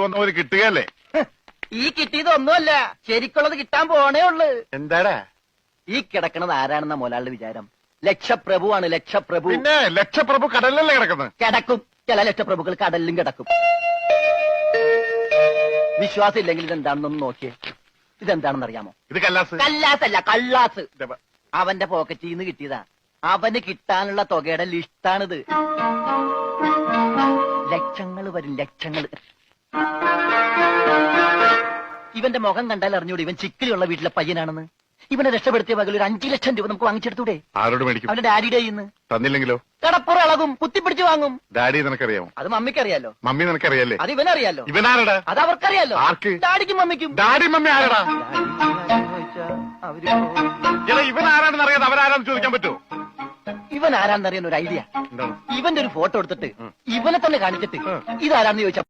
വന്ന പോലെ കിട്ടുകയല്ലേ? ഈ കിട്ടിയതൊന്നുമല്ല, ശരിക്കുള്ളത് കിട്ടാൻ പോണേ ഉള്ളു. എന്താടാ ഈ കിടക്കണത് ആരാണെന്ന മുതലാളുടെ വിചാരം? ലക്ഷപ്രഭുവാണ്, ലക്ഷപ്രഭു. പിന്നെ ലക്ഷപ്രഭു കടലിലല്ലേ കിടക്കുന്നത്? കിടക്കും, ചില ലക്ഷപ്രഭുക്കൾ കടലിലും കിടക്കും. വിശ്വാസം ഇല്ലെങ്കിൽ ഇതെന്താണെന്നൊന്ന് നോക്കിയേ. ഇതെന്താണെന്ന് അറിയാമോ? ഇത് കല്ലാസ്. കല്ലാസല്ല, കള്ളാസ്. അവന്റെ പോക്കറ്റിൽ നിന്ന് കിട്ടിയതാ. അവന് കിട്ടാനുള്ള തുകയുടെ ലിസ്റ്റാണിത്. ലക്ഷങ്ങൾ വരും, ലക്ഷങ്ങൾ. ഇവന്റെ മുഖം കണ്ടാൽ അറിഞ്ഞൂടെ ഇവൻ ചിക്കിലുള്ള വീട്ടിലെ പയ്യനാണെന്ന്. ഇവനെ രക്ഷപ്പെടുത്തിയ പകൽ ഒരു 5 ലക്ഷം രൂപ നമുക്ക് വാങ്ങിച്ചെടുത്തൂടെ? ആരോട് മേടിക്കും? അവന്റെ ഡാഡിയുടെ കയ്യിൽ നിന്ന്. തന്നില്ലെങ്കിലോ? കടപ്പുറം ഇളകും, കുത്തിപ്പിടിച്ച് വാങ്ങും. ഡാഡി നിനക്കറിയാമോ? അത് മമ്മിക്കറിയാലോ. മമ്മി നിനക്കറിയാലേ? അത് ഇവനറിയാലോ. ഇവനാരടാ? അത് അവർക്കറിയാലോ. ആർക്ക്? ഡാഡിക്കും മമ്മിക്കും. ഡാഡി മമ്മി ആരടാ? ഇവൻ ആരാണെന്ന് അറിയാതെ അവരാരാന്ന് ചോദിക്കാൻ പറ്റുമോ? ഇവൻ ആരാന്നറിയാൻ ഒരു ഐഡിയ. എന്താണ്? ഇവന്റെ ഒരു ഫോട്ടോ എടുത്തിട്ട് ഇവനെ തന്നെ കാണിച്ചിട്ട് ഇതാരാന്ന് ചോദിച്ചാ